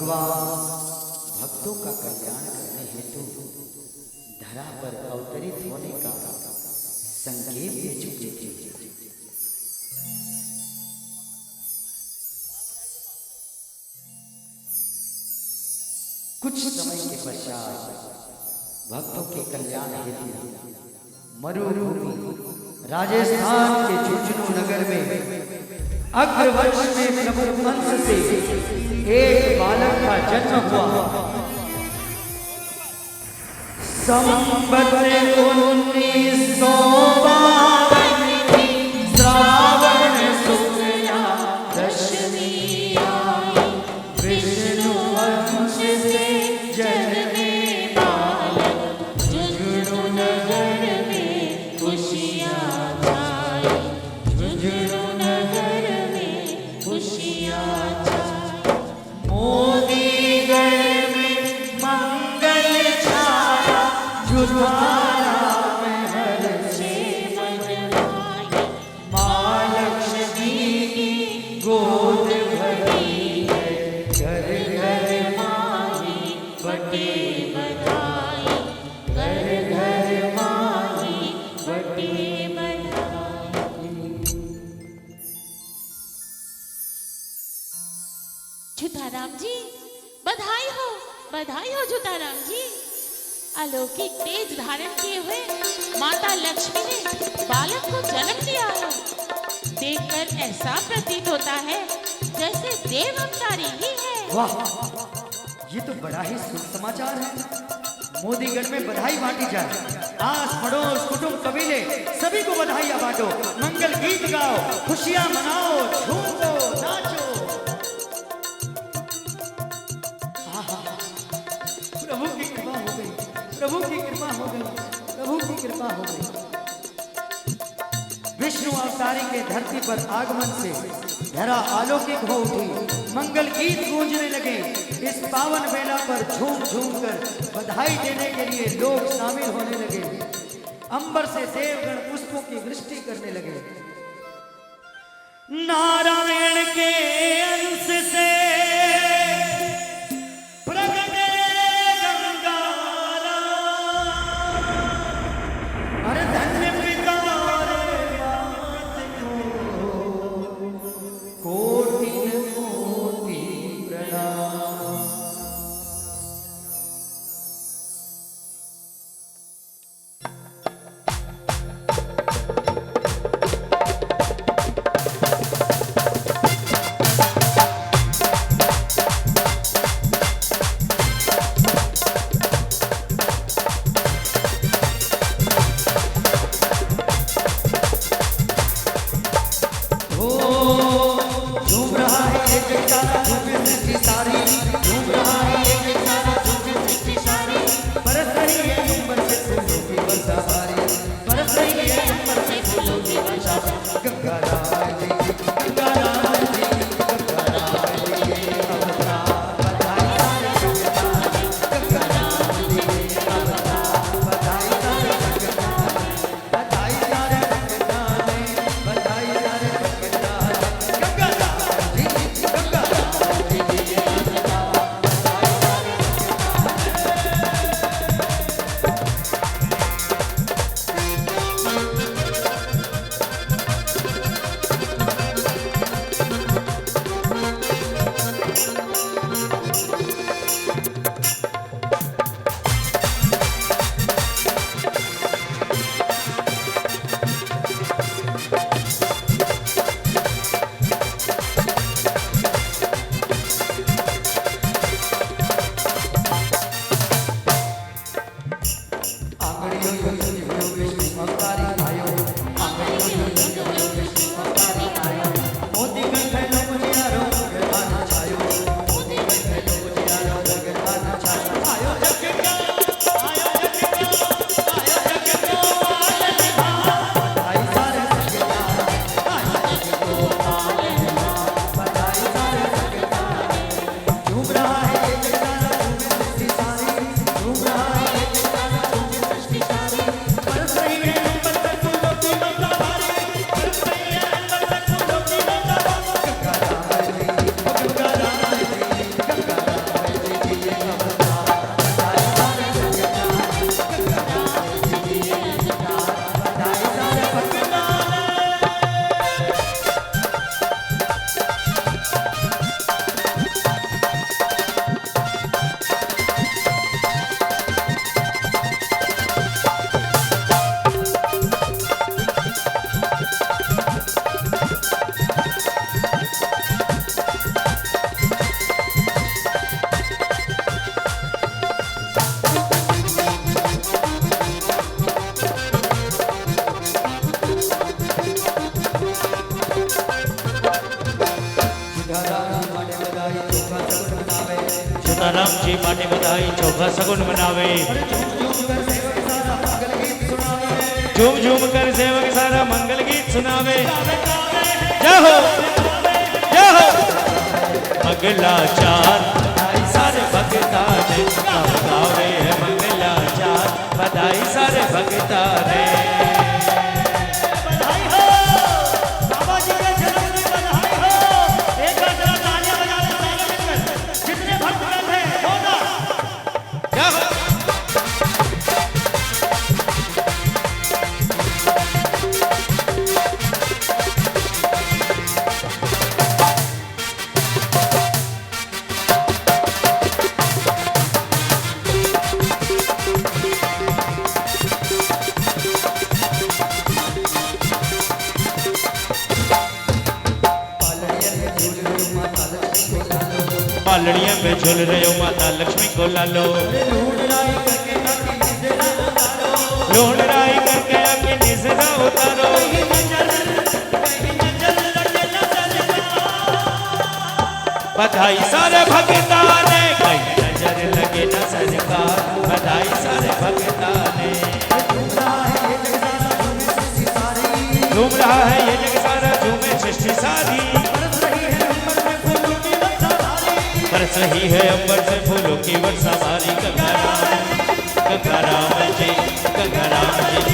भगवान भक्तों का कल्याण करने हेतु धरा पर अवतरित होने का संकेत दे चुके थे। कुछ समय के पश्चात भक्तों के कल्याण हेतु मरुभूमि राजस्थान के झुंझुनू नगर में अग्रवंश में प्रभु कंस से एक बालक का जन्म हुआ। संवत 1952 श्रावण शुक्ला दशमी आई, विष्णु वंश से जन्मे बालक, झुंझुनू नगर में खुशियां छाई, झुंझुनू नगर में खुशियां छाई। मोदीगढ़ में मंगल छाया, जुझारा में हर्षे मन आई, मां लक्ष्मी की गोद भरी है, घर घर माही बटे बधाई, घर घर माही बटे बधाई। झूठाराम जी बधाई हो झूठाराम जी। अलौकिक तेज धारण किए हुए माता लक्ष्मी ने बालक को जन्म दिया है। देखकर ऐसा प्रतीत होता है जैसे देव अवतारी ही है। वाह, ये तो बड़ा ही शुभ समाचार है। मोदीगढ़ में बधाई बांटी जाए, आस पड़ोस कुटुंब कबीले सभी को बधाइयां बांटो, मंगल गीत गाओ, खुशियां मनाओ, झूमो नाचो। प्रभु की कृपा हो गई, प्रभु की कृपा हो गई, प्रभु की कृपा हो गई। विष्णु अवतारी के धरती पर आगमन से धरा अलौकिक हो उठी, मंगल गीत गूंजने लगे। इस पावन बेला पर झूम झूम कर बधाई देने के लिए लोग शामिल होने लगे। अंबर से देवगण पुष्पों की वृष्टि करने लगे। नारायण के अंश से राम जी बाटे बधाई चौका सगुन मनावे। झूम झूम कर सेवक सारा मंगल गीत सुनावे। जय हो जय हो। मंगलाचार सारे भगता ने गावे है मंगलाचार बधाई सारे भगता ने। पालड़िया में झूल रहे हो माता लक्ष्मी को लालो। लोन राई करके आके निजरा उतारो। बधाई सारे भगता ने कहीं नजर लगे न सरकार बधाई सारे भगता ने। झूम रहा है ये जग सारा झूमे सृष्टि सारी। बरस रही है अंबर से फूलों की वर्षा भारी। गंगा राम जी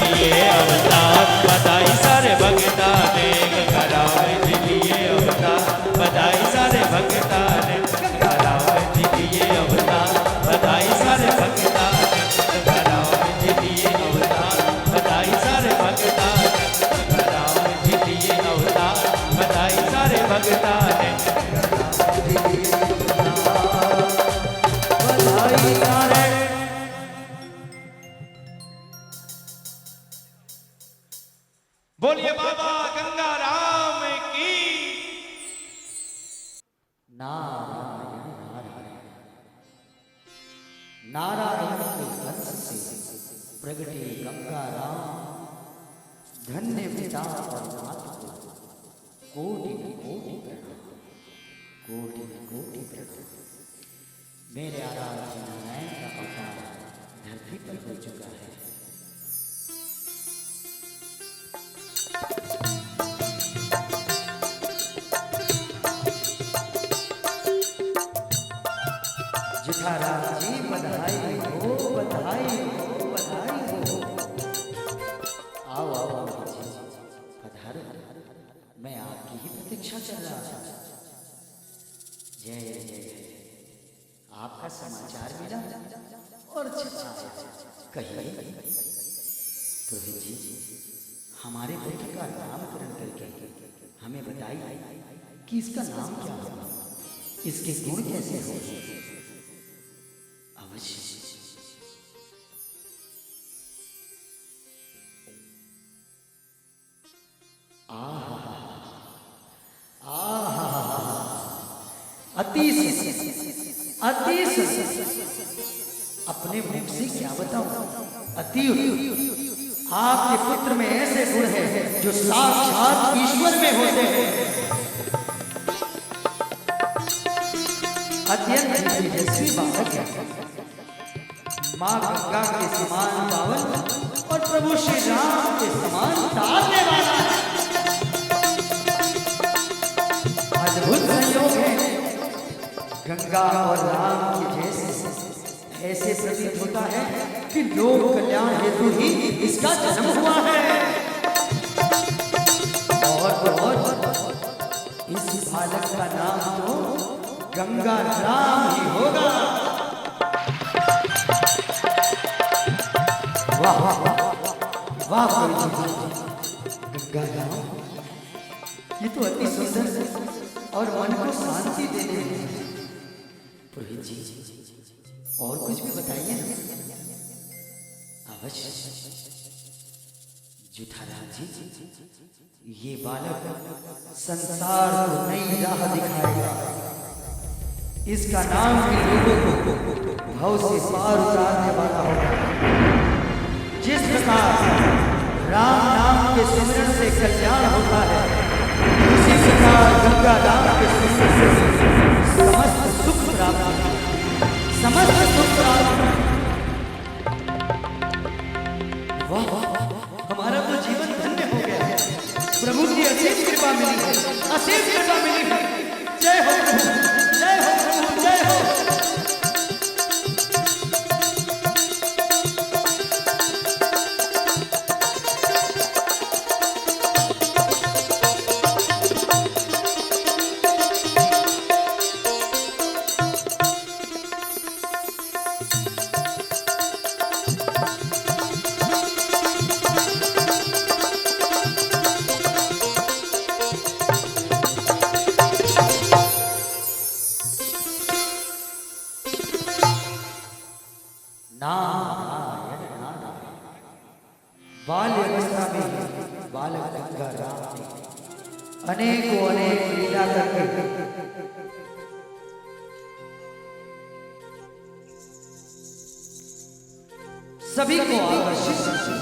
लिए अवतार बधाई सारे भगता ने। गंगा राम जी लिए अवतार बधाई सारे भगता ने। गंगा राम जी लिए अवतार बधाई सारे भगता ने। गंगा राम जी लिए अवतार बधाई सारे भगता ने। गंगा राम जी लिए अवतार बधाई सारे भगता ने। बोलिए बाबा गंगा राम की। नारायण नारायण नारायण के वंश से प्रगटे गंगा राम धन्य पिता और माता को कोटि कोटि प्रणाम कोटि कोटि प्रणाम। मेरे आराध्य नारायण का अवतार धरती पर हो चुका है। जुठाराम जी बधाई हो बधाई हो बधाई हो। आओ आओ जी पधारो। मैं आपकी ही प्रतीक्षा कर रहा था। जय जय आपका समाचार मिला और कहिए पुरोहित जी हमारे पुत्र का नामकरण करके हमें बताइए कि इसका नाम क्या होगा, इसके गुण कैसे हो। अवश्य अतीश अपने मुख से क्या बताऊं। अति आपके पुत्र में ऐसे गुण हैं जो साक्षात ईश्वर में होते हैं। अत्यंत तेजस्वी बालक है। माँ गंगा के समान पावन और प्रभु श्री राम के समान तारने वाला है। अद्भुत संयोग है। गंगा और राम के जैसे ऐसे प्रतीत होता है कि लोक कल्याण हेतु ही इसका जन्म हुआ है। और इस बालक का नाम तो गंगा राम ही होगा। वाह वाह वाह गंगा राम, ये तो अति सुंदर और मन को शांति देने वाला। पुरोहित जी और कुछ भी बताइए ना। अवश्य जुठाराम जी ये बालक संसार को नई राह दिखाएगा। इसका नाम भी लोगों को भाव से पार उतारने वाला होगा। जिस प्रकार राम नाम के सिमरन से कल्याण होता है उसी प्रकार गंगा राम के सिमरन से समस्त सुख प्राप्त असीम कृपा मिली है। जय हो प्रभु, जय हो प्रभु, जय हो। नारायण नारायण। बाल्य अवस्था में बालक गंगाराम ने अनेकों अनेक लीला करके सभी को आकर्षित किया।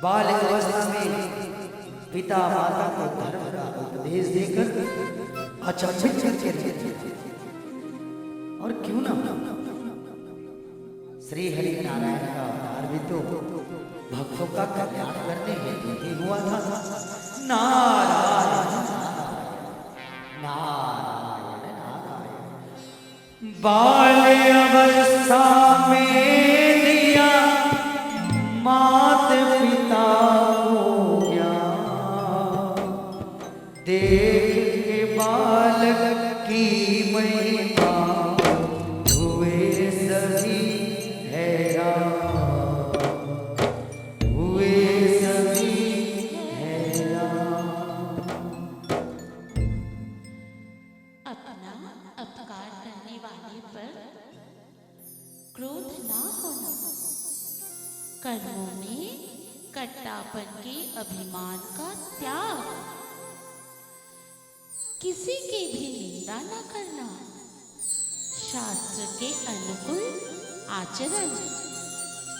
बाल्य अवस्था में पिता माता को धर्म का उपदेश देकर अचंभित करके रखे। और क्यों ना श्री हरि नारायण का अवतार भी तो भक्तों का कल्याण करने हेतु ही हुआ था। नारायण नारायण नारायण। बाल्य अवस्था में दिया मात पिता को ज्ञान, देख के बालक की महिमा हुए सभी हैरान, हुए सभी हैरान। अपना अपकार करने वाले पर क्रोध ना होना, कर्मों में कट्टापन के अभिमान का त्याग, किसी की भी निंदा न करना, शास्त्र के अनुकूल आचरण,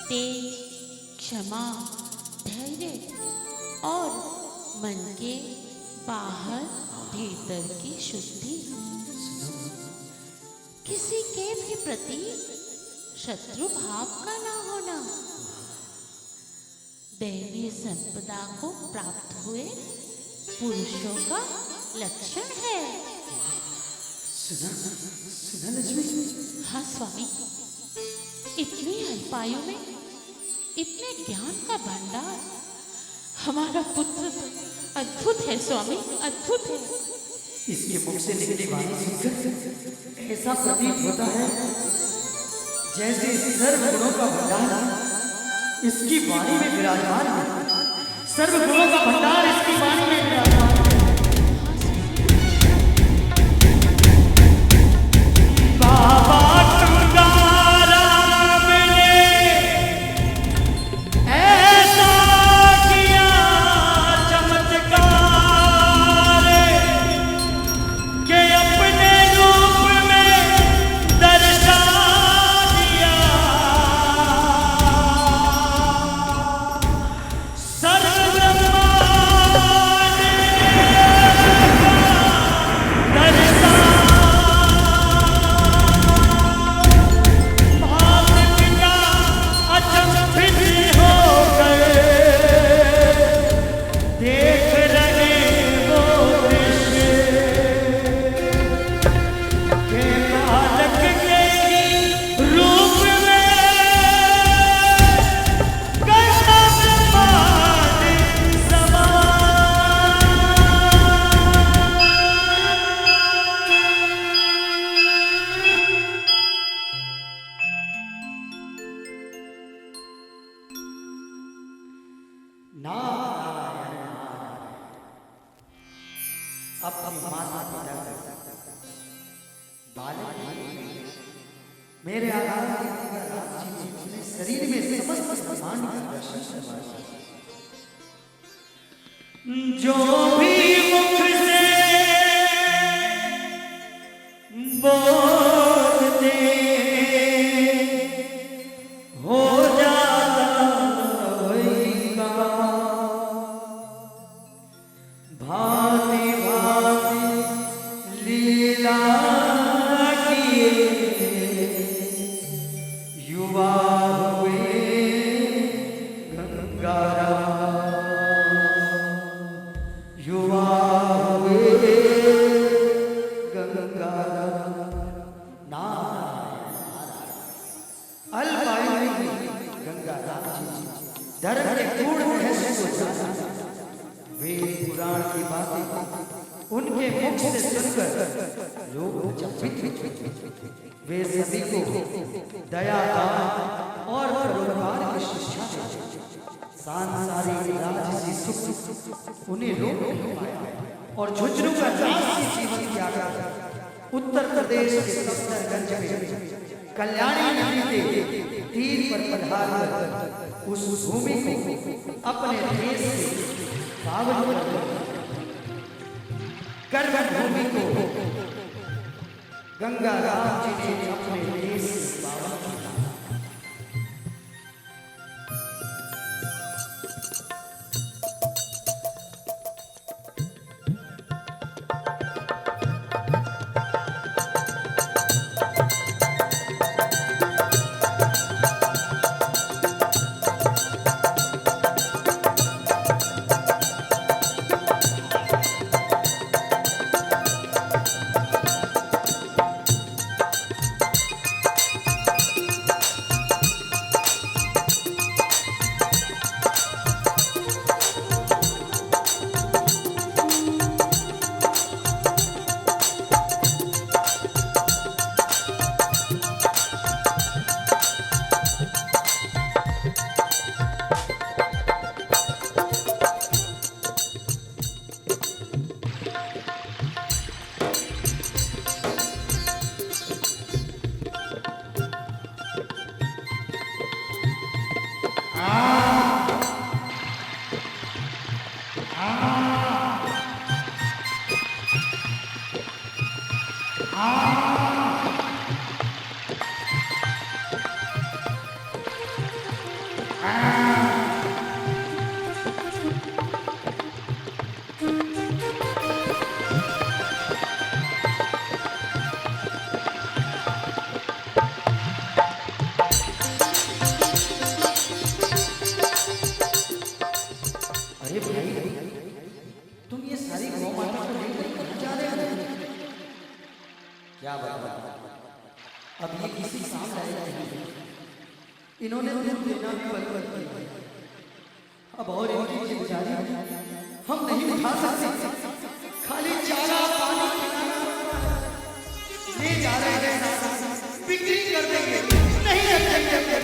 तेज, क्षमा, धैर्य और मन के बाहर भीतर की शुद्धि, किसी के भी प्रति शत्रु भाव का ना होना, दैवीय संपदा को प्राप्त हुए पुरुषों का लक्षण है। सुना लक्ष्मी। हाँ स्वामी, इतनी अल्पायु में इतने ज्ञान का भंडार, हमारा पुत्र तो अद्भुत है स्वामी, अद्भुत है। इसके मुख से निकली वाणी सुनकर ऐसा प्रतीत होता है जैसे सर्व गुणों का भंडार इसकी वाणी में विराजमान है। सर्व गुणों का भंडार इसकी वाणी में विराजमान है। बाबा तुकाराम ने ऐसा किया चमत्कार कि अपने रूप में दर्शा दिया। सर्व ब्रह्मांड दर्शा अपनी माता पिता बालक मेरे आधार शरीर में समस्त ब्रह्मांड का दर्शन करवाया। जो भी मुख से बोलते हो जाता वही काम। भांति भांति लीला किए युवा हुए गंगाराम, युवा हुए धर्म के पूर्ण रहस्य को जाना, वेद पुराण की बातें उनके मुख से सुनकर लोग चकित। वे सभी को दया दान और परोपकार की शिक्षा देते। सांसारिक राजसी सुख उन्हें रोक नहीं पाया और झुंझुनू का राजसी जीवन त्यागा। उत्तर प्रदेश के सफदरगंज में कल्याणी नदी के तीर पर पधार कर उस भूमि को अपने देश से पावन कर भूमि को गंगा राम जी ने अपने देश से पावन किया। क्या बता, अब ये किसी काम लायक नहीं। इन्होंने दूध देना भी बंद कर दिया। अब और इनकी जिम्मेदारी हम नहीं उठा सकते। खाली चारा पानी ले जा रहे हैं, बिक्री कर देंगे, नहीं रखेंगे।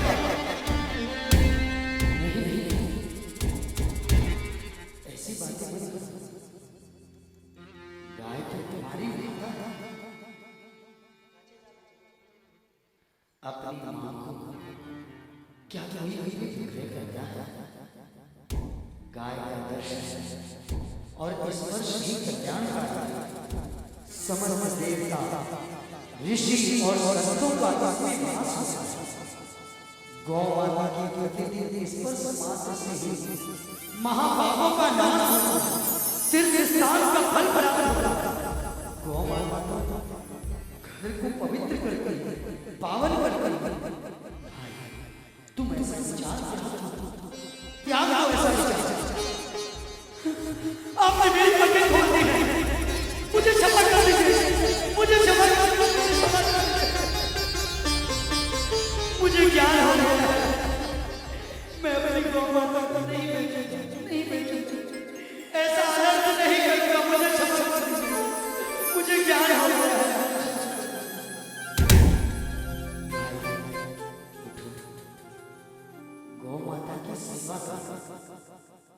ऐसी बातें गाय तो तुम्हारी अपनी मां को क्या क्या गाय का दर्शन और स्पर्श ही कल्याण का समस्त देवता ऋषि और संतों का गौ माता की प्रतिदिन स्पर्श मात्र से ही महापापों का नाश, तीर्थ स्थान का फल प्राप्त होता। गौ माता घर को पवित्र करती, पावन करती। तुम ऐसा विचार त्याग हो, ऐसा विचार आपने मेरी पकड़ खोल दी है। मुझे क्षमा कर दीजिए, मुझे क्षमा कर दीजिए। मुझे ज्ञान हो गया, मैं अपनी गौ माता को नहीं बेचूंगा, ऐसा अनर्थ नहीं करूंगा। मुझे क्षमा कर दीजिए, मुझे ज्ञान हो गया। गौ माता की सेवा कर,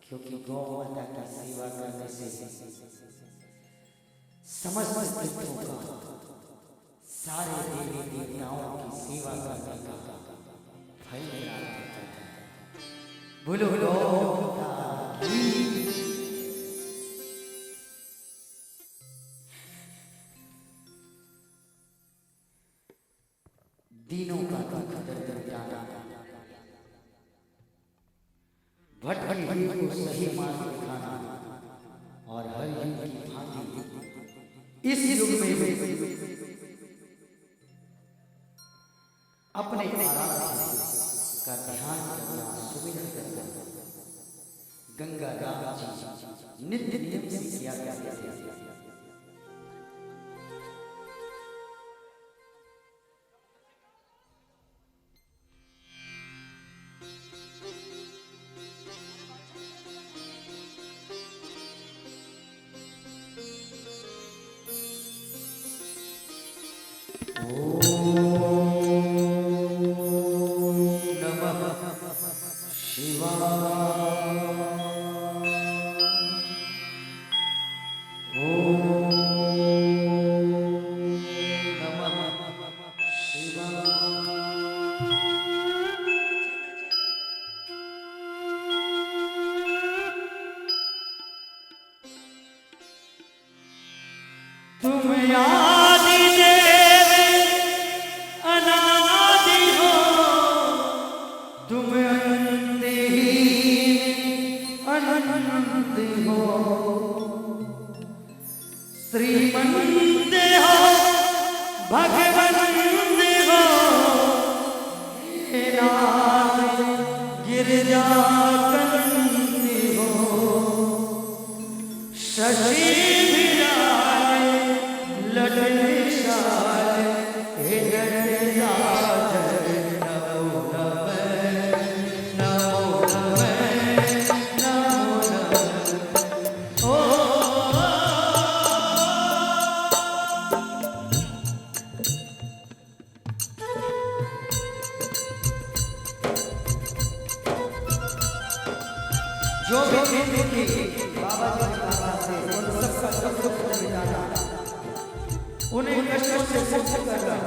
क्योंकि गौ माता की सेवा करने से समस्त तीर्थों का, सारे देवी देवताओं की सेवा करने का फल प्राप्त होता है। बोलो दीनों का दुख दर्द जाना, भटकी को सही मार्ग दिखाना, और हर युग की भांति इस युग में अपने आराध्य का ध्यान करना, सुमिरन करना गंगा राम जी नित्य नियम से किया जाता है। तुम आदि देव अनादि हो, तुम अनंत ही अनंत हो, श्रीमंत हो भगवंत हो, हे नाथ गिरजा कंदी हो, शशि विराय ललन शाय, हे नटराज नमो नमः नमो नमः नमो नमः। ओ जो भी दुखी बाबा जी की कृपा से उन सबका सब दुख मिटाना, उन्हें कष्टों से मुक्त करना।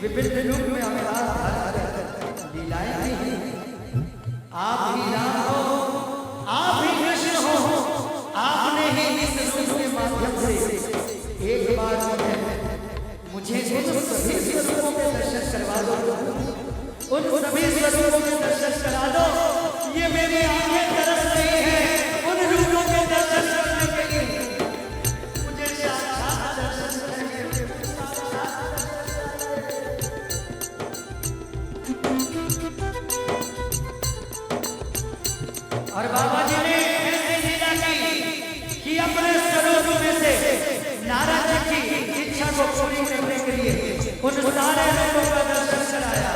विभिन्न रूप में अवतार लीलाएं हैं। आप ही राम हो, आप ही कृष्ण हो, आपने ही इस रूप के माध्यम से एक बार मुझे उन सभी स्वरूपों के दर्शन करवा दो, उन सभी स्वरूपों के दर्शन करा दो। ये मेरी आंखें तरस रही है उन रूपों के दर्शन करने के लिए। मुझे साक्षात दर्शन करने के लिए। और बाबा जी ने ऐसी लीला की कि अपने स्वरूप में से नारद जी की इच्छा को पूरी करने के लिए उन सारे लोगों का दर्शन कराया।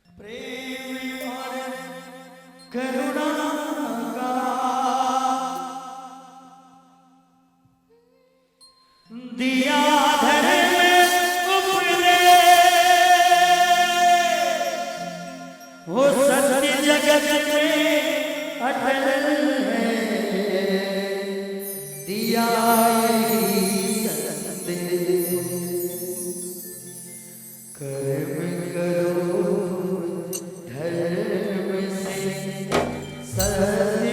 प्रेम और करुणा का दिया धर्म उपदेश, वो सत्य जगत में अटल है, दिया यही संदेश। कर्म करो धर्म से सत्य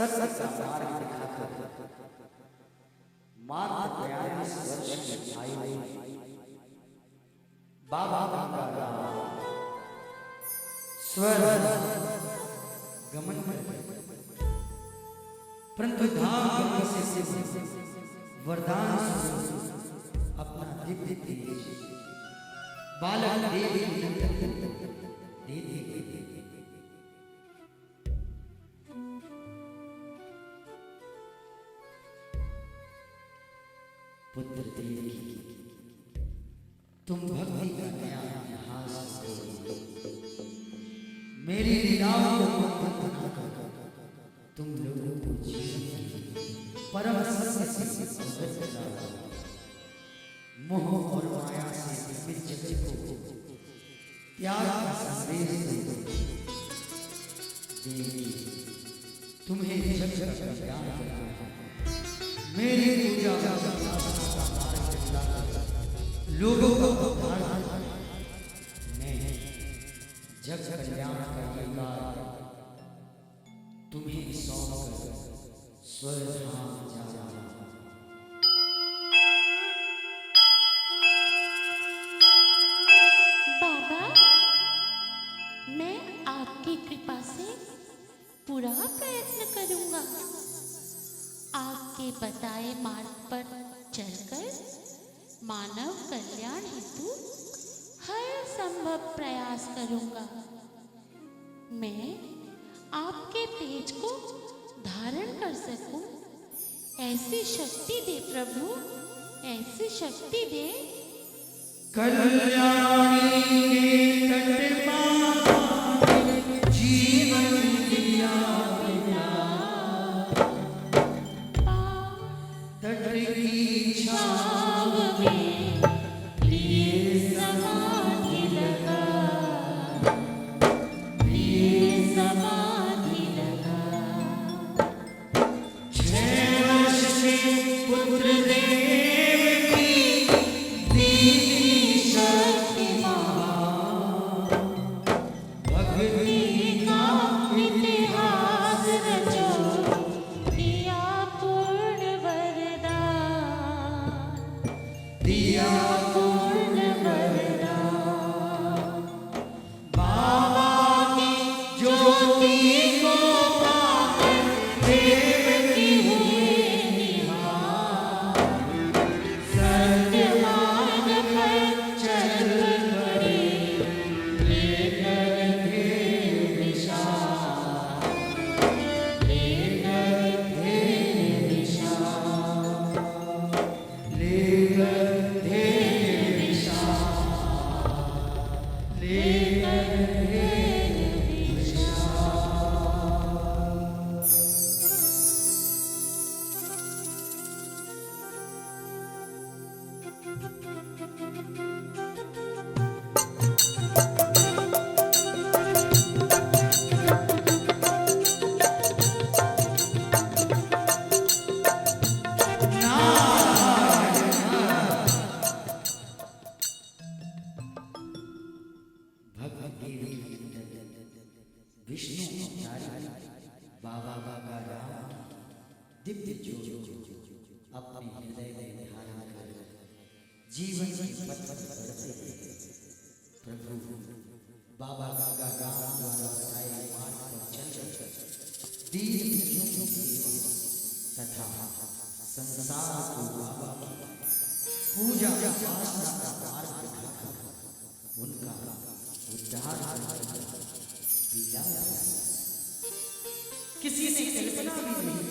सत्य का मार्ग दिखाकर मात्र 42 वर्ष की आयु में बाबा गंगाराम स्वर गमन परंतु धाम गंगा से वरदान अपना दिव्य तेज बालक देवी दे पुत्र देवी तुम भक्ति का नया इतिहास मेरी लीलाओं को तुम लोगों को जीवन परम सत्य से अवगत कराओ। मोह और माया से निर्मित जगत को त्याग का संदेश दो। देवी तुम्हें जग का ज्ञान करना है। मेरी पूजा लोगों का उद्धार मैं जग कल्याण करेगा तुम्हें सौंप स्वर्धाम जा बाबा, मैं आपकी कृपा से पूरा प्रयत्न करूंगा। आपके बताए मार्ग पर चलकर मानव कल्याण हेतु हर संभव प्रयास करूंगा। मैं आपके तेज को धारण कर सकूं, ऐसी शक्ति दे प्रभु, ऐसी शक्ति दे। कल्याणी के तट पर जीवन दिया तट की छाव में लिए समाधि लगा, लिए समाधि लगा। 6 वर्ष से पुत्र देव की दीदी शक्तिमान भक्ति का इतिहास रचो, दिया पूर्ण वरदान, दिया पूर्ण वरदान। बाबा की ज्योति को पाकर देव की हुए निहार। सत्य मार्ग पर चल पड़े लेकर थे निशान, लेकर थे निशान, लेकर थे निशान, लेकर थे निशान। विष्णु अवतारी बाबा गंगाराम दिव्य ज्योति अपने हृदय में धारण कर जीवन की पथ पर बढ़ते हैं। प्रभु बाबा गंगाराम द्वारा बताए मार्ग पर चल दीन दुखियों की सेवा तथा संसार को बाबा पूजा उपासना का मार्ग दिखाकर उनका उद्धार करना पीड़ा। किसी ने कल्पना भी नहीं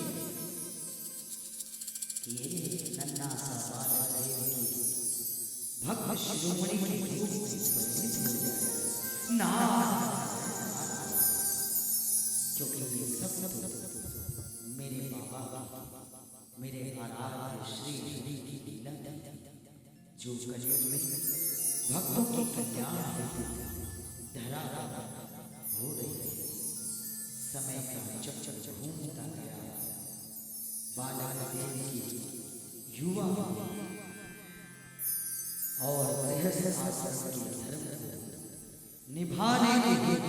कि ये नन्हा सा बालक देव भक्त शिरोमणि के रूप में परिणित हो जाए। ना, क्योंकि ये सब मेरे बाबा मेरे आराध्य श्री हरि की लीला जो कलयुग में भक्तों के कल्याण हेतु धरा हो रही है। समय का चक्कर घूमता गया। बालक देव की युवा और गृहस्थ आश्रम के धर्म को निभाने के लिए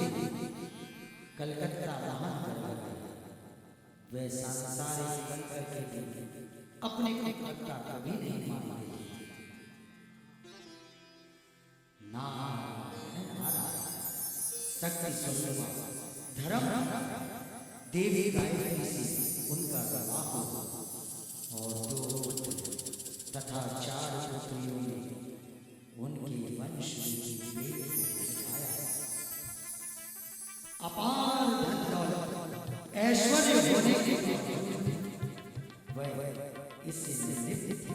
कलकत्ता महान कर वे सांसारिक बन करके भी अपने को करता कभी नहीं मानते। नारायण नारायण शक्ति स्वरूपा धर्म देवी गायत्री से उनका विवाह हुआ और 2 पुत्र तथा 4 पुत्रियों ने उनके वंश की वेद को फैलाया। अपार धन दौलत ऐश्वर्य होने के वह इससे निर्लिप्त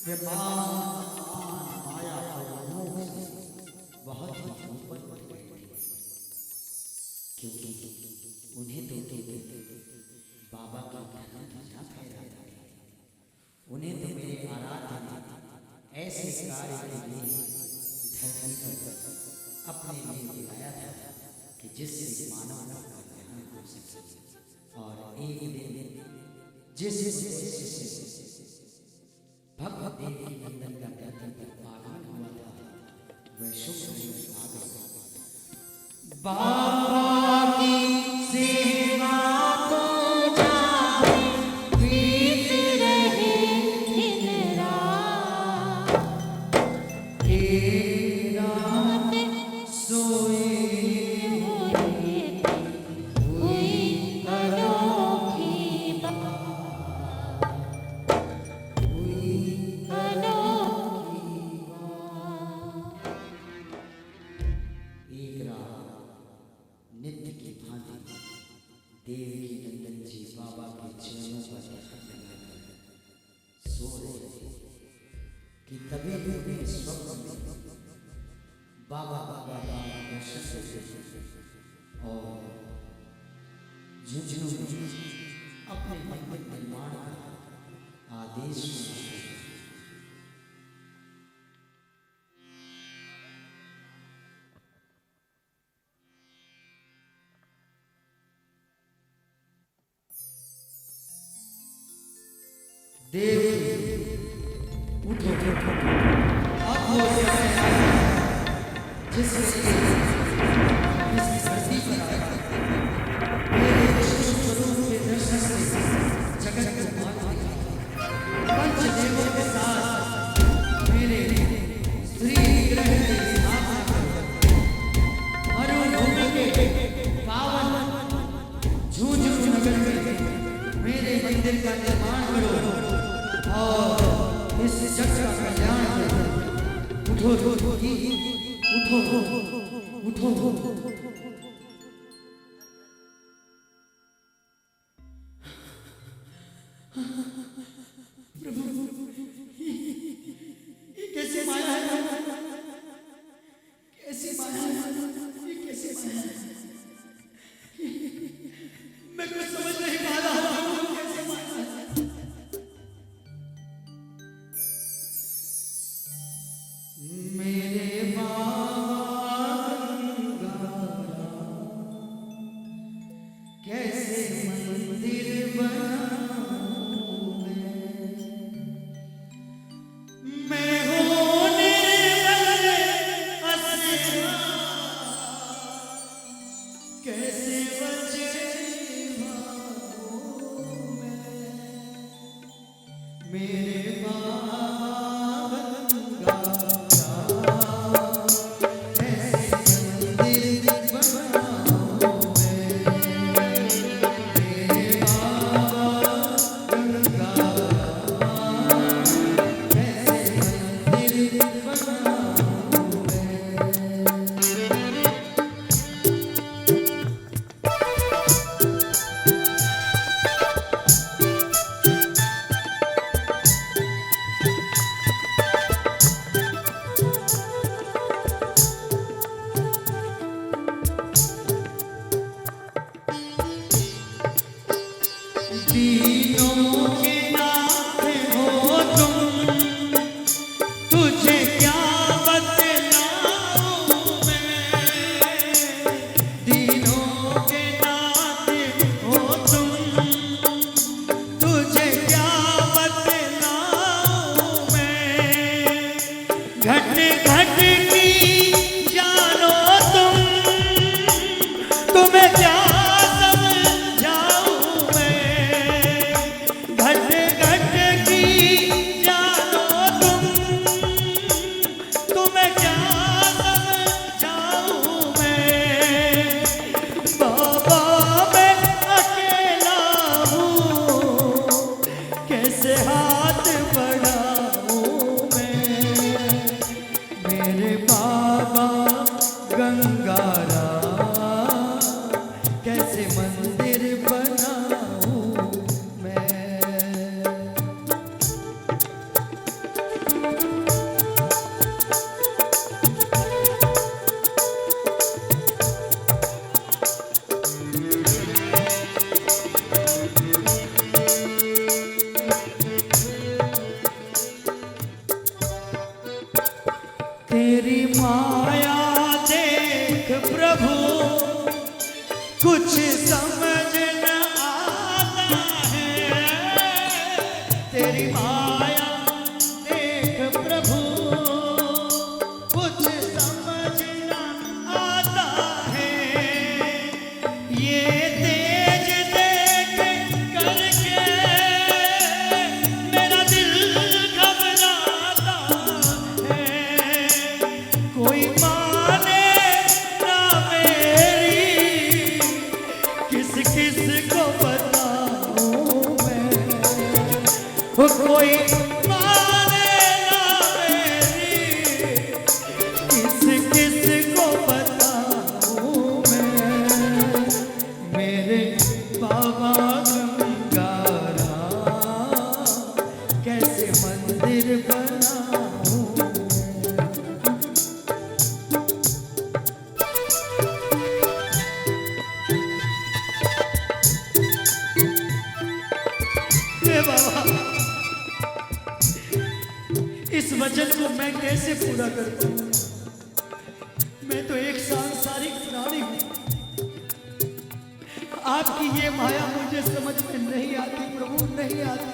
वे माया और मोह से बहुत ही ऊपर उठ गए थे, क्योंकि उन्हें तो बाबा का धर्म न फैलाया, उन्हें तो मेरे आराध्य ने ऐसे कार्य के लिए धरती पर अपने लिए बुलाया था कि जिससे मानव का कल्याण हो सके। और एक दिन जिस उद्देश्य से भगवत देवी नंदन का धरती पर आगमन हुआ था वह शुभ समय आ गया। बाबा की सेवा को जाने बीत रहे दिन रात, रात सोए हुई अनोखी बात, हुई अनोखी बात। एक रात नित्य की भांति देवी नंदन जी बाबा के चरणों पर सो रहे थे कि तभी उन्हें स्वप्न में बाबा दर्शन से और झुंझुनू में अपने मंदिर निर्माण का आदेश सुना। देवी उठो, अब हो समय आया जिससे इस धरती पर आया। मेरे विष्णु स्वरूप के दर्शन से जगत को मान दिया। पंचदेवों के साथ मेरे श्री विग्रह की स्थापना करो। मरुभूमि के पावन झुंझुनू नगर में मेरे मंदिर का निर्माण करो और इस जग का कल्याण करो। उठो उठो उठो उठो। प्रभु ये कैसे माया है, कैसी माया है, ये कैसे माया है, मैं कुछ समझ नहीं पा रहा हूँ। कैसे माया है? मेरे कैसे मंदिर बनाऊं मैं हूँ निर्बल असहाय, कैसे बचे भागूं मैं मेरे बाबा दीनों के नाथ हो तुम, तुझे क्या बतलाऊं मैं। दीनों के नाथ हो तुम, तुझे क्या बतलाऊं मैं। घट घट की जानो तुम, तुम्हें क्या समझाऊं मैं। कैसे हाथ बढ़ाऊं मैं, मेरे बाबा गंगाराम कैसे मंदिर बनाऊं मैं। तेरी माया देख प्रभु कुछ समझ न आता है, तेरी माया देख प्रभु कुछ समझ न आता है, ये तेज देख करके मेरा दिल घबराता है, कोई माने ना मेरी किस किस को बताऊं मैं, वो कोई माने ना मेरी किस किस को बताऊं मैं, मेरे बाबा गंगाराम कैसे मंदिर बनाऊं। हे बाबा, इस वचन को मैं कैसे पूरा कर पाऊं? मैं तो एक सांसारिक प्राणी हूं, आपकी ये माया मुझे समझ में नहीं आती प्रभु, नहीं आती।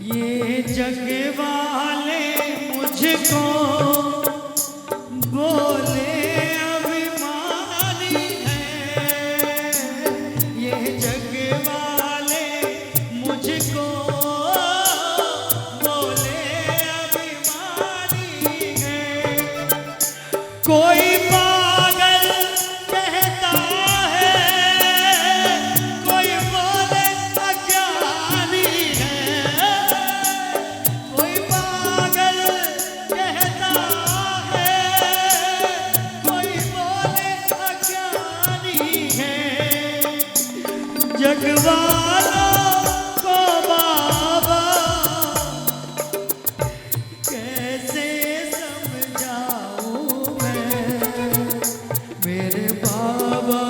ये जग वाले मुझको बोले अभिमानी है, ये जग वाले मुझको बोले अभिमानी है, कोई पागल कहता है, कोई बोले अज्ञानी है, कोई पागल कहता है, कोई बोले अज्ञानी है, जग वालों को बाबा कैसे समझाऊं मैं, मेरे बाबा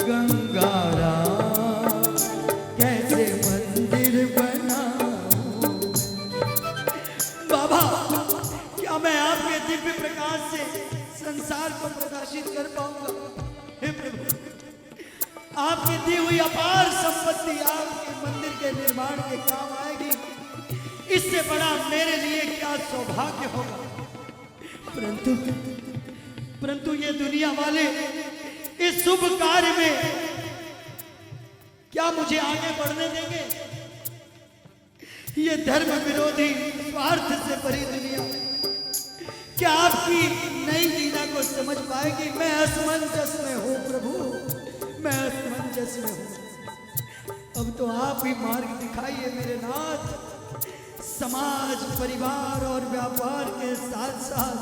गंगाराम कैसे मंदिर बनाऊं। बाबा, क्या मैं आपके दिव्य प्रकाश से संसार को प्रकाशित कर पाऊंगा? हे प्रभु, आपकी दी हुई अपार संपत्ति आपके मंदिर के निर्माण के काम आएगी, इससे बड़ा मेरे लिए क्या सौभाग्य होगा। परंतु ये दुनिया वाले इस शुभ कार्य में क्या मुझे आगे बढ़ने देंगे? ये धर्म विरोधी स्वार्थ से भरी दुनिया क्या आपकी नई लीला को समझ पाएगी? मैं असमंजस में हूं प्रभु, मैं असमंजस में हूं। अब तो आप ही मार्ग दिखाइए मेरे नाथ। समाज, परिवार और व्यापार के साथ साथ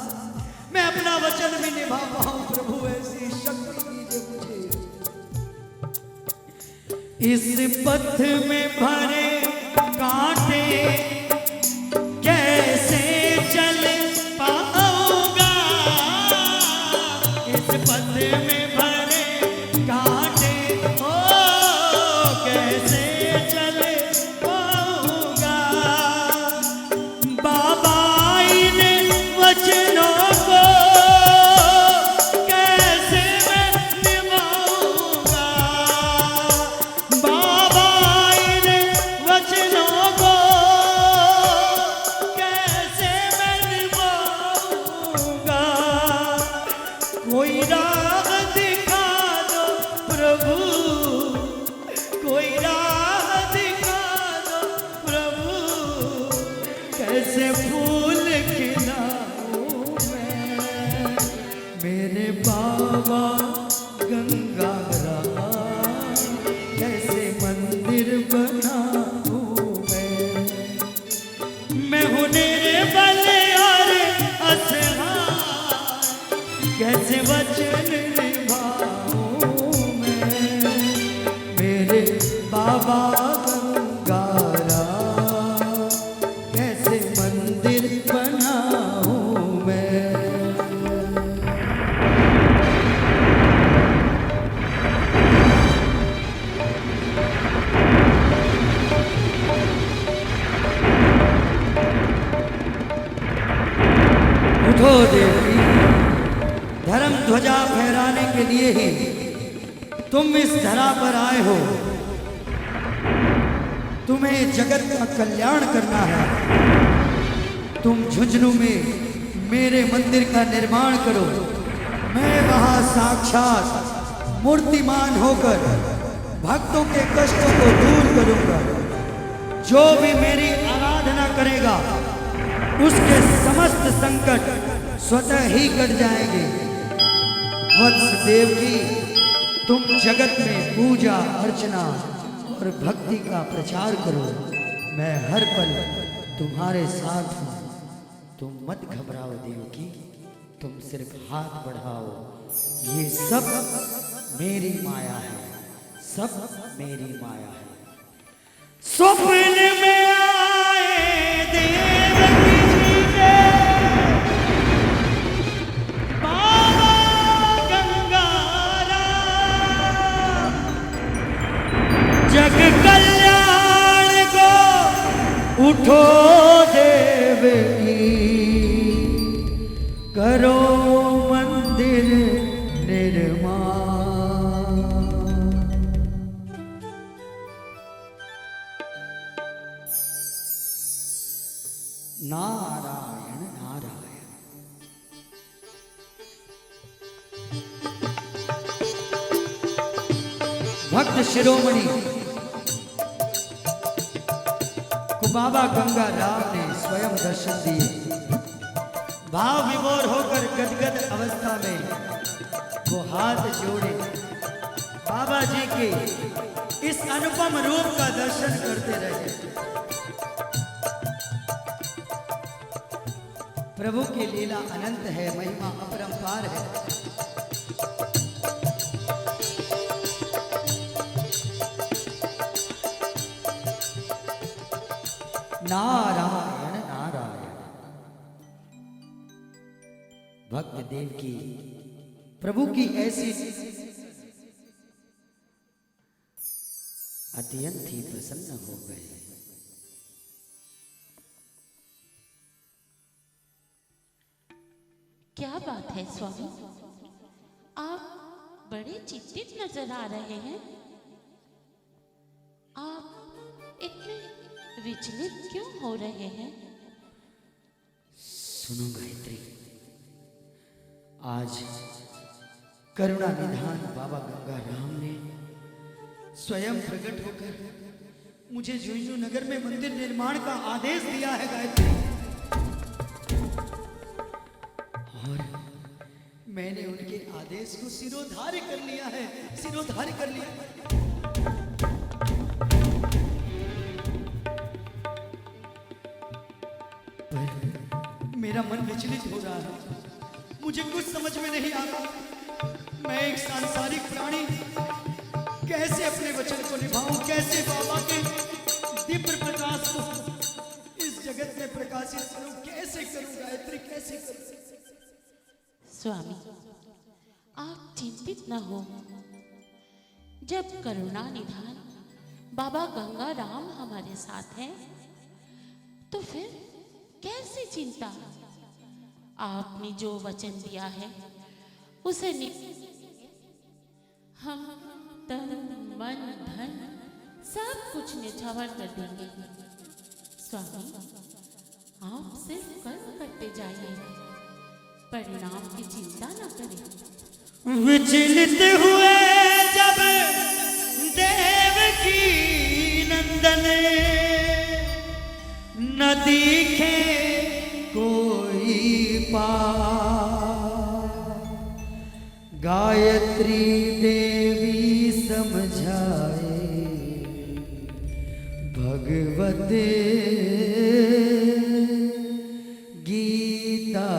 मैं अपना वचन भी निभा पाऊं प्रभु, ऐसी शक्ति दीजिए मुझे। इस पथ में भरे कांटे कैसे चल पाऊंगा, इस पथ में भरे कांटे ओ कैसे चल पाऊंगा, बाबा इन वचनों को कैसे मैं निभाऊंगा, बाबा इन बना हूँ मैं हूँ निर्बल और असहाय, कैसे वचन निभाऊं मैं, मेरे बाबा गंगारा कैसे मंदिर बनाऊं मैं। उठो देवी, धर्म ध्वजा फहराने के लिए ही तुम इस धरा पर आए हो। तुम्हें जगत का कल्याण करना है। तुम झुंझुनू में मेरे मंदिर का निर्माण करो। मैं वहां साक्षात मूर्तिमान होकर भक्तों के कष्टों को दूर करूंगा। जो भी मेरी आराधना करेगा उसके समस्त संकट स्वतः ही कट जाएंगे। वत्स देवकी, तुम जगत में पूजा अर्चना और भक्ति का प्रचार करो। मैं हर पल तुम्हारे साथ हूँ। तुम मत घबराओ देवकी, तुम सिर्फ हाथ बढ़ाओ। ये सब मेरी माया है, सब मेरी माया है। स्वप्न में आए देवकी जी के बाबा गंगारा, जग कल्याण को उठो देवकी, करो मंदिर निर्माण। नारायण नारायण। भक्त शिरोमणि को बाबा गंगा राम ने स्वयं दर्शन दिए। भाव विभोर होकर गदगद अवस्था में वो हाथ जोड़े बाबा जी के इस अनुपम रूप का दर्शन करते रहे। प्रभु की लीला अनंत है, महिमा अपरंपार है। नारायण नारायण। भक्त देव की प्रभु की ऐसी अत्यंत ही प्रसन्न हो गए। क्या बात है स्वामी, आप बड़े चिंतित नजर आ रहे हैं। आप इतने विचलित क्यों हो रहे हैं? सुनो गायत्री, आज करुणा निधान बाबा गंगा राम ने स्वयं प्रकट होकर मुझे झुंझुनू नगर में मंदिर निर्माण का आदेश दिया है गायत्री। और मैंने उनके आदेश को सिरोधार्य कर लिया है, सिरोधार्य कर लिया। मेरा मन विचलित हो रहा है, मुझे कुछ समझ में नहीं आ रहा। मैं एक सांसारिक प्राणी कैसे अपने वचन को निभाऊं, कैसे बाबा के दिव्य प्रकाश को इस जगत में प्रकाशित करूं, कैसे करूं गायत्री, कैसे करूं? स्वामी, आप चिंतित न हो। जब करुणा निधान बाबा गंगा राम हमारे साथ हैं, तो फिर कैसी चिंता? आपने जो वचन दिया है उसे हम तन मन धन सब कुछ निछावर कर देंगे। स्वामी, आप सिर्फ कर्म करते जाइए, परिणाम की चिंता न करें। विचलित हुए जब देवकी नंदन, न दिखे कोई पार, गायत्री देवी समझाए भगवते गीता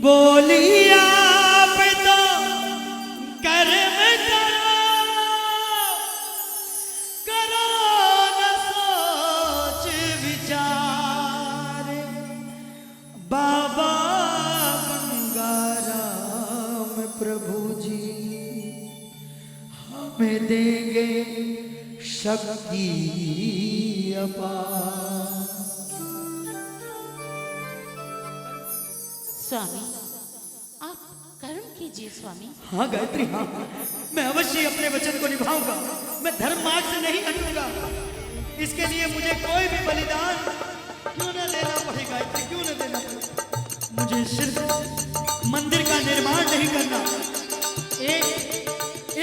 बोलिया पे तो कर्म करो न सोच विचार। बाबा गंगाराम प्रभु जी हमें देंगे शक्ति अपार। स्वामी आप कर्म कीजिए स्वामी। हाँ गायत्री हाँ, मैं अवश्य अपने वचन को निभाऊंगा। मैं धर्म मार्ग से नहीं हटूंगा। इसके लिए मुझे कोई भी बलिदान क्यों न देना पड़े गायत्री, क्यों न देना पड़े। मुझे सिर्फ मंदिर का निर्माण नहीं करना,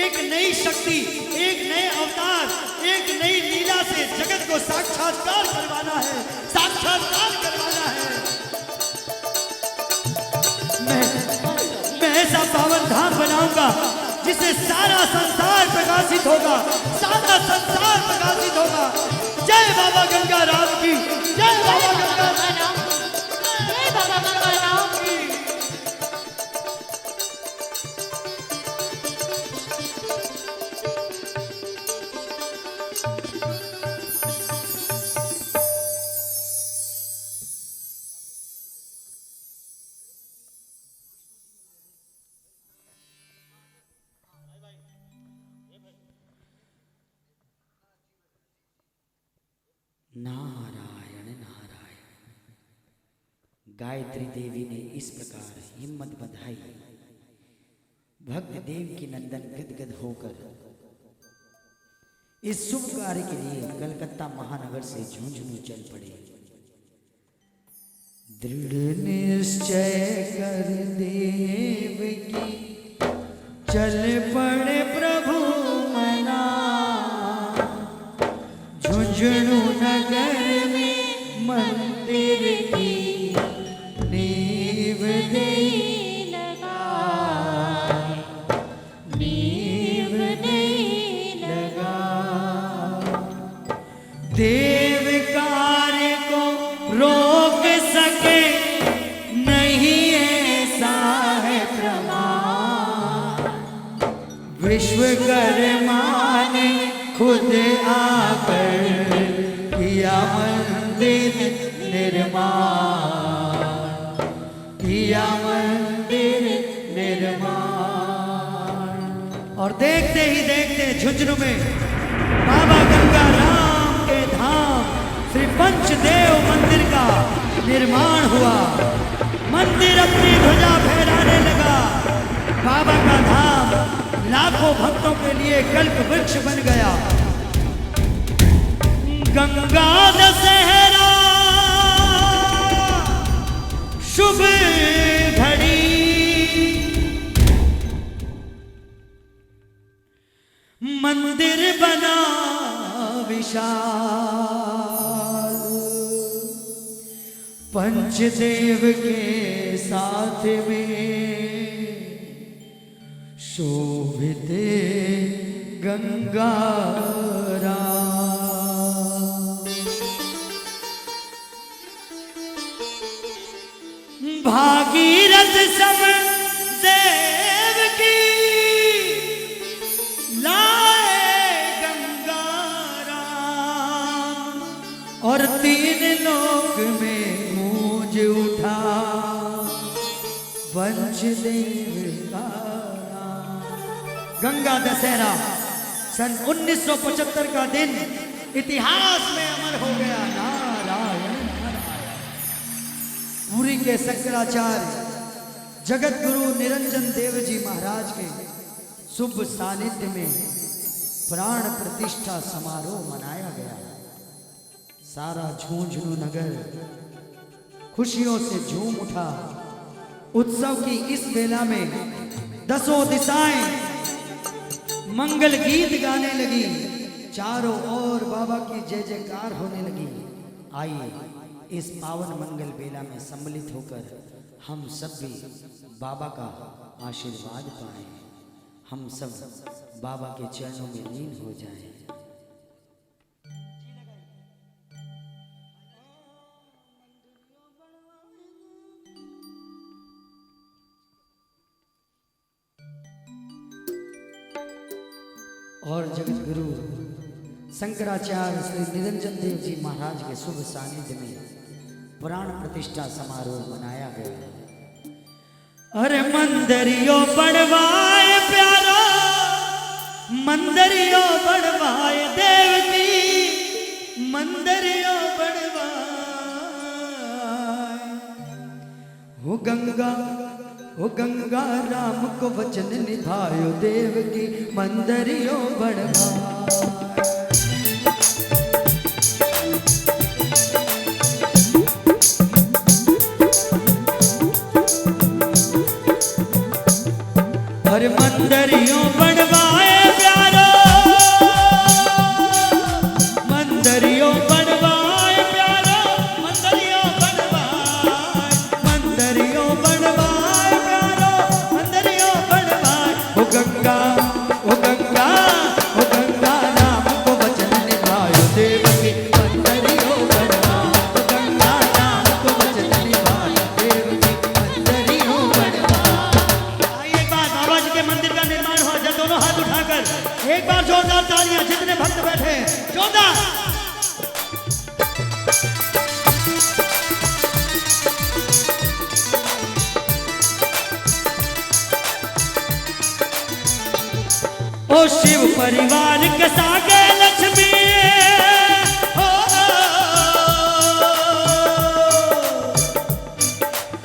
एक नई शक्ति, एक नए अवतार, एक नई लीला से जगत को साक्षात्कार करवाना है, साक्षात्कार करवाना है। मैं ऐसा पावन धाम बनाऊंगा जिससे सारा संसार प्रकाशित होगा, सारा संसार प्रकाशित होगा। जय बाबा गंगाराम की, जय बाबा गंगाराम, जय बाबा गंगाराम की। नारायण नारायण। गायत्री देवी ने इस प्रकार हिम्मत बंधाई। भक्त देव की नंदन गदगद होकर इस शुभ कार्य के लिए कलकत्ता महानगर से झुंझुनू चल पड़े। दृढ़ निश्चय कर देव की चल पड़े प्रभु मना। झुंझुनू नगर में मंदिर की नींव दे लगा, नींव दे लगा। देव कार्य को रोक सके नहीं ऐसा है प्रमाण। विश्वकर्मा ने खुद आकर किया मंदिर निर्माण, किया मंदिर निर्माण। और देखते ही देखते झुंझुनू में बाबा गंगाराम के धाम श्री पंचदेव मंदिर का निर्माण हुआ। मंदिर अपनी ध्वजा फहराने लगा। बाबा का धाम लाखों भक्तों के लिए कल्प वृक्ष बन गया। गंगा दशहरा शुभ घड़ी, मंदिर बना विशाल। पंचदेव के साथ में शोभिते गंगाराम। भागीरथ सब देव की लाए गंगाराम। और तीन लोक में गूंज उठा पंचदेव का। गंगा दशहरा सन 1975 का दिन इतिहास में अमर हो गया। नारायण नारायण। पुरी के शंकराचार्य जगत गुरु निरंजन देव जी महाराज के शुभ सानिध्य में प्राण प्रतिष्ठा समारोह मनाया गया। सारा झुंझुनू नगर खुशियों से झूम उठा। उत्सव की इस बेला में दसों दिशाएं मंगल गीत गाने लगी। चारों ओर बाबा की जय जयकार होने लगी। आइए इस पावन मंगल बेला में सम्मिलित होकर हम सब भी बाबा का आशीर्वाद पाएं। हम सब बाबा के चरणों में लीन हो जाएं। और जगत गुरु शंकराचार्य श्री निरंजन देव जी महाराज के शुभ सानिध्य में प्राण प्रतिष्ठा समारोह मनाया गया। अरे मंदरियो बढ़वाए प्यारो, मंदरियो बढ़वाए देवती, मंदरियो बढ़वाए हो गंगा, ओ गंगा राम को वचन निभायो देव की मंदरियो बढ़वा। और मंदरियो बढ़वाए प्यारो, मंदरियो बढ़वाए प्यारो, मंदरियो बढ़वाए, मंदरियो बढ़वाए प्यारो, मंदरियो बढ़वाए ओ गंगा, ओ गंगा, ओ गंगा राम को वचन निभायो देव की मंदरियो बढ़वाए। ओ गंगा राम को वचन निभायो देव की मंदरियो बढ़वाए। आइए एक बार बाबा जी के मंदिर का निर्माण हो जाए। दोनों हाथ उठाकर एक बार जोरदार तालियां, जितने भक्त बैठे हैं जोरदार। ओ शिव परिवार के सागे लक्ष्मी,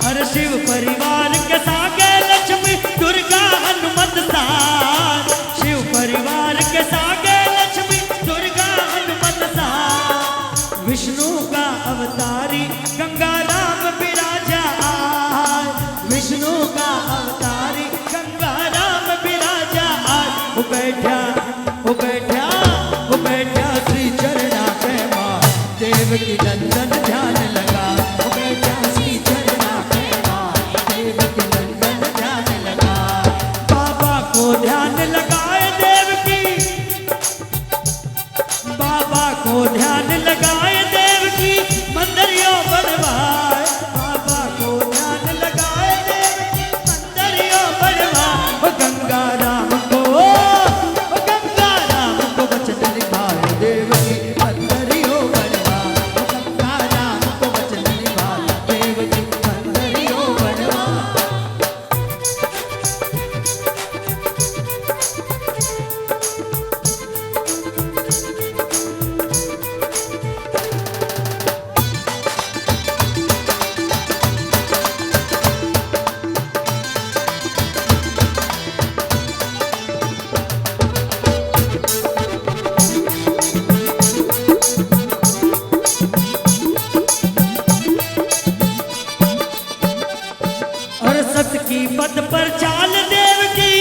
अरे शिव परिवार के सागे लक्ष्मी दुर्गा हनुमत सार। शिव परिवार के सागे लक्ष्मी दुर्गा हनुमत सार। विष्णु का अवतारी गंगा राम विराजा आय। विष्णु का अवतारी गंगा राम विराजा आय। वो बैठा, वो बैठा, वो बैठा श्री चरणा के मां देव की नंदन ध्यान लगा। वो बैठा श्री चरणा के मां देव की नंदन ध्यान लगा। बाबा को ध्यान लगाए देव की, बाबा को ध्यान लगाए देव की मंदरियो बढ़वाए। बाबा को ध्यान लगाए देव की मंदरियो बढ़वाए। ओ गंगा राम को, ओ गंगा राम को वचन निभाए देव की मंदरियो बढ़वाए। ओ गंगा राम को वचन निभाए देव की मंदरियो बढ़वाए। और सत की पद पर चाल देव की,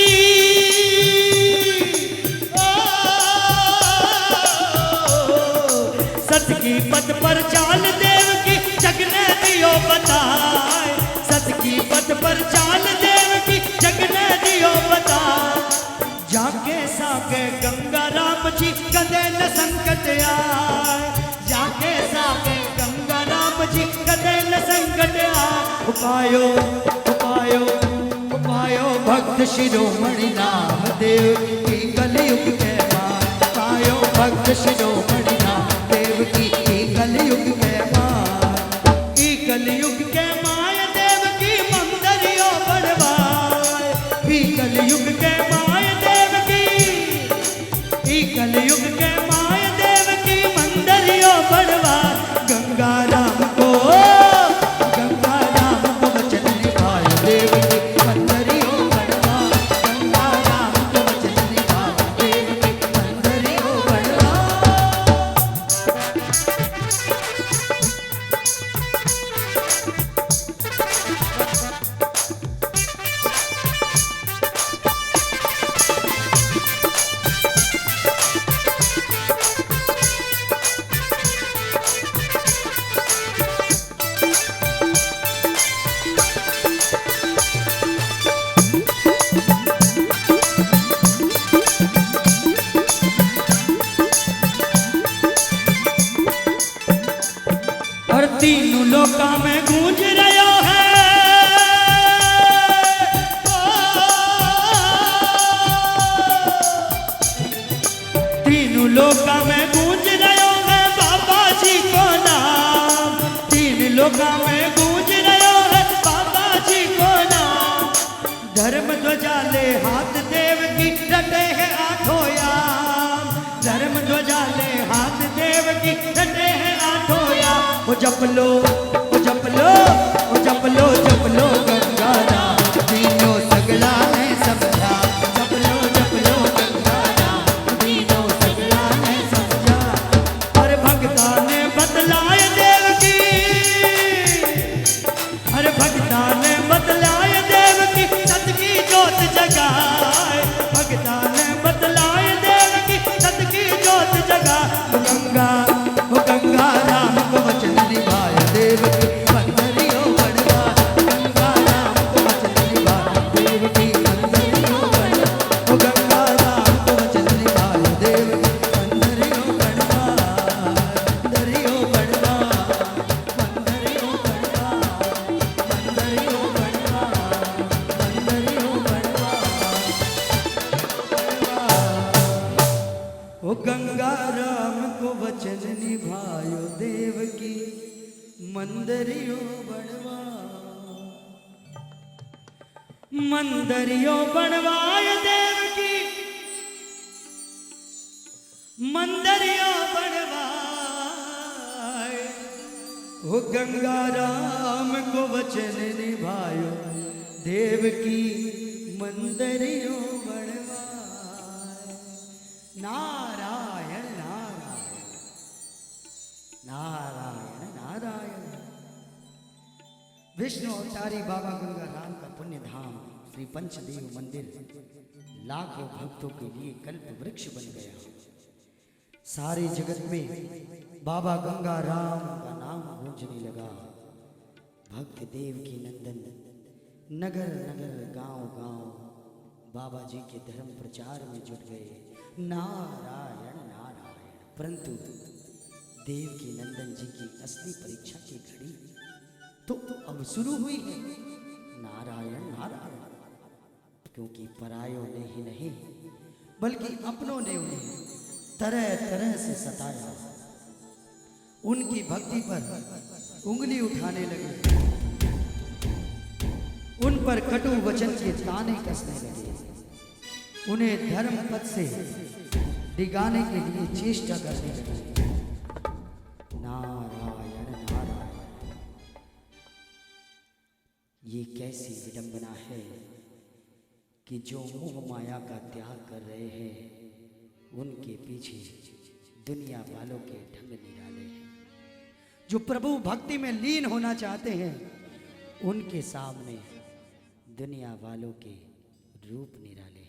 सत की पद पर चाल देव की जगने दियो बताए। सत की पद पर चाल देव की जगने दियो बताए। जाके साके गंगा राम जी कदे न संकट आए। जाके साके गंगा राम जी कदे न संकट आए। उपायो, उपायो, उपायो भक्त शिरोमणि नाम देव की कलयुग के मां। पायो भक्त शिरोमणि नाम देव की कलयुग के मां। ई कलयुग के माय देव की मंदरियो बढ़वाए। ई कलयुग के माय देव की, ई कलयुग के माय देव की मंदरियो बढ़वाए। गंगा राम को, गंगा राम को वचन निभाए देव की मंदरियो बढ़वाए। गंगा राम को वचन लोका में गूंज रहो है बाबा जी को नाम, तीन लोका में गूंज रहो है बाबा जी को नाम। धर्म ध्वजा ले हाथ देव की रटे है आठों याम, धर्म ध्वजा ले हाथ देव की रटे है आठों याम। ओ जप लो, ओ जप लो, ओ जप लो, जप लो गंगा नाम, तीनों सगला है समझा। जप लो गंगा नाम, तीनों सगला है समझा। और भक्ता ने बतलाए देव की, अरे भक्ता ने बतलाए देव की सत की जोत जगाए, भक्ता ने बतलाए देव की सत की जोत जगा। वो गंगा राम को वचन निभाए देव की बंदरियों बढ़वा, गंगा राम को वचन निभाए देव की बंदरियों बढ़वा। वो गंगा राम को वचन निभाए देव की बंदरियों बढ़वा, बंदरियों बढ़वा, बंदरियों बढ़वा, बंदरियों बढ़वा, बंदरियों बढ़वा। ओ गंगा राम को वचन निभायो देव की मंदरियो बढ़वा, मंदरियो बढ़वाय देव की मंदरियो बढ़वाय। ओ गंगा राम को वचन निभायो देव की मंदरियो बढ़वाय। नारायण नारायण नारायण नारायण। विष्णु अवतारी बाबा गंगा राम का पुण्य धाम श्री पंचदेव मंदिर लाखों भक्तों के लिए कल्प वृक्ष बन गया। सारे जगत में बाबा गंगा राम का नाम गूंजने लगा। भक्त देव की नंदन नगर नगर गांव गांव बाबा जी के धर्म प्रचार में जुट गए। नारायण नारायण। परंतु देव की नंदन जी की असली परीक्षा की घड़ी तो अब शुरू हुई है। नारायण नारायण। क्योंकि परायों ने ही नहीं बल्कि अपनों ने उन्हें तरह तरह से सताया, उनकी भक्ति पर उंगली उठाने लगे, उन पर कटु वचन के ताने कसने लगे, उन्हें धर्म पथ से डिगाने के लिए चेष्टा करने लगे। नारायण नारायण। ये कैसी विडंबना है कि जो मोह माया का त्याग कर रहे हैं उनके पीछे दुनिया वालों के ढंग निराले हैं। जो प्रभु भक्ति में लीन होना चाहते हैं उनके सामने दुनिया वालों के रूप निराले।